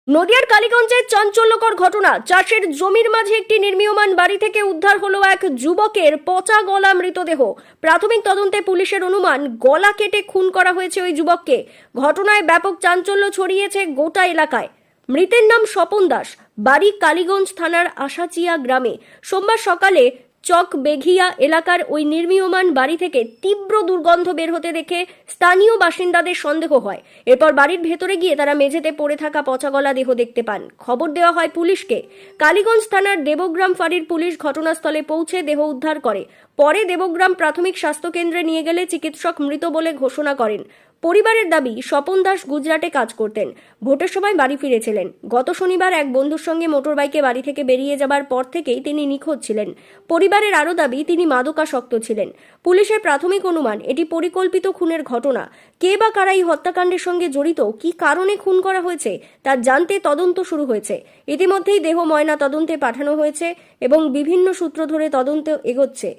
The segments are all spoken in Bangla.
নদিয়ার কালীগঞ্জের চাঞ্চল্যকর ঘটনা। চাষের জমির মাঝে একটি নির্মীয়মান বাড়ি থেকে উদ্ধার হলো এক যুবকের পচা গলা মৃতদেহ। প্রাথমিক তদন্তে পুলিশের অনুমান গলা কেটে খুন করা হয়েছে ওই যুবককে। ঘটনায় ব্যাপক চাঞ্চল্য ছড়িয়েছে গোটা এলাকায়। মৃতের নাম স্বপন দাস, বাড়ি কালীগঞ্জ থানার আশাচিয়া গ্রামে। সোমবার সকালে চক বেঘিয়া এলাকার ওই নির্মীয়মান বাড়ি থেকে তীব্র দুর্গন্ধ বের হতে দেখে স্থানীয় বাসিন্দাদের সন্দেহ হয়। এরপর বাড়ির ভেতরে গিয়ে তারা মেঝেতে পড়ে থাকা পচাগলা দেহ দেখতে পান। খবর দেওয়া হয় পুলিশকে। কালীগঞ্জ থানার দেবগ্রাম ফাঁড়ির পুলিশ ঘটনাস্থলে পৌঁছে দেহ উদ্ধার করে। পরে দেবগ্রাম প্রাথমিক স্বাস্থ্য কেন্দ্রে নিয়ে গেলে চিকিৎসক মৃত বলে ঘোষণা করেন। পরিবারের দাবি, স্বপন দাস গুজরাটে কাজ করতেন, ভোটের সময় বাড়ি ফিরেছিলেন। গত শনিবার এক বন্ধুর সঙ্গে মোটরবাইকে বাড়ি থেকে বেরিয়ে যাবার পর থেকেই তিনি নিখোঁজ ছিলেন। পরিবারের আরও দাবি, তিনি মাদকাসক্ত ছিলেন। পুলিশের প্রাথমিক অনুমান এটি পরিকল্পিত খুনের ঘটনা। কে বা কারা এই হত্যাকাণ্ডের সঙ্গে জড়িত, কী কারণে খুন করা হয়েছে তা জানতে তদন্ত শুরু হয়েছে। ইতিমধ্যেই দেহ ময়না তদন্তে পাঠানো হয়েছে এবং বিভিন্ন সূত্র ধরে তদন্ত এগোচ্ছে।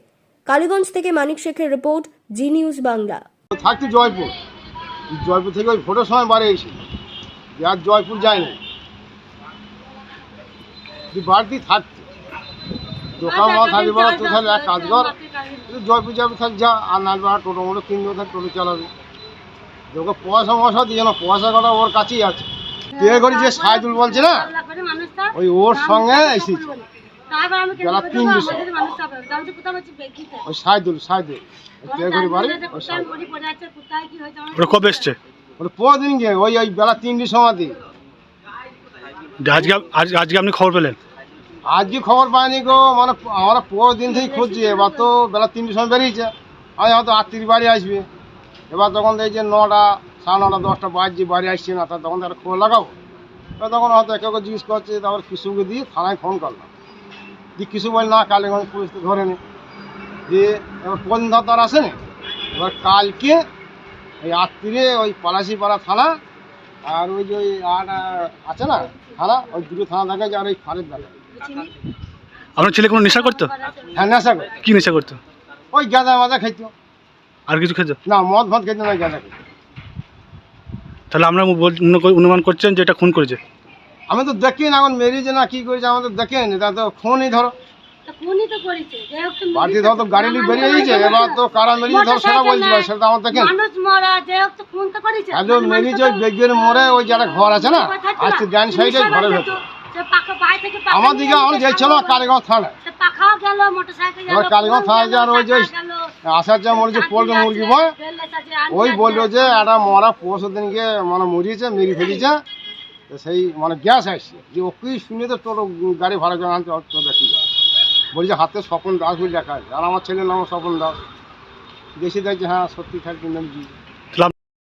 কালীগঞ্জ থেকে মানিক শেখের রিপোর্ট, জি নিউজ বাংলা। থাকতে জয়পুর থেকে ওই ভোটের সময় বাড়ি এসে আর জয়পুর যায় না, বাড়িতেই থাকছে। দোকান মা থাকবে বলা তো তাহলে এক কাজ কর, জয়পুর যাবে থাক যা, আর না টোটো মোটো কিনবে থাক, টোটো চালাবে। ওকে পয়সা মশা দিয়ে না, পয়সা কটা ওর কাছেই আছে। বিয়ে করি যে সাইদুল বলছে না, ওই ওর সঙ্গে এসেছে বেলা 3টার সময়। ওই সাইদুল বাড়ি। ওরা কবে এসছে? পরের দিন গিয়ে ওই বেলা 3টার সময় দিয়ে। আজকে আপনি খবর পেলেন? আজকে খবর পাইনি গো, মানে আমরা পরের দিন থেকেই খুঁজছি। এবার তো বেলা 3টার সময় বেরিয়েছে, আমি হয়তো রাত্রির বাড়ি আসবে। এবার তখন দেখছি 9টা, 9:30, 10টা বাজছে, বাড়ি আসছে না। তখন একটা খবর লাগাবো, তখন হয়তো একে জিজ্ঞেস করছে। তারপর কিশুকে দিয়ে থানায় ফোন করলাম, দিয়ে কিছু বল না, কালীগঞ্জ পুলিশ তো ধরেনি। দিয়ে এবার পরদিন ধর তার আসেনি। এবার কালকে এই রাত্রিরে ওই পলাশিপাড়া থানা আর ওই যে ওই আর আছে না থানা, ওই দুটো থানা দেখা যায়। আর ওই ফাঁড়ের দেখা। আপনার ছেলে কোনো নেশা করতো? হ্যাঁ, নেশা করে। কি নেশা করতো? ওই গাঁজা মাজা খেত। আর কিছু খেত না, মদ ফদ খেত না, গাঁজা খেত। তাহলে আমরা অনুমান করছেন যে এটা খুন করেছে? আমি তো দেখি না, এখন মেরিয়েছে না কি করেছে আমাদের দেখেনি। তা তো ফোনই ধরো বাড়িতে ধরো তো গাড়ি নিয়ে বেরিয়ে গেছে। এবার তো কারা মেরিয়েছে ধরো সেটা বলছি, সেটা আমার দেখেন। মেরিয়েছে ওই বেগের মোড়ে ওই যারা ঘর আছে না, আজকে ডান সাইডে ঘরের ভেতর। আমার দিকে আমার যাইছিল কালীগঞ্জ থানা। এবার কালীগঞ্জ থানায় যে আর ওই যে আসার যা মনে হচ্ছে পোল্ট্রি মুরগি বয়, ওই বললো যে একটা মরা পরশু দিনকে মানে মরিয়েছে, মেরি ফেলিয়েছে। সেই মানে গ্যাস আসছে যে ওকেই শুনে তো টোটো গাড়ি ভাড়া করে আনতে দেখি। বলছে হাতে স্বপন দাস বলে লেখা আছে, আর আমার ছেলের নাম স্বপন দাস। দেশে দেখছে, হ্যাঁ সত্যি থাকবে নাম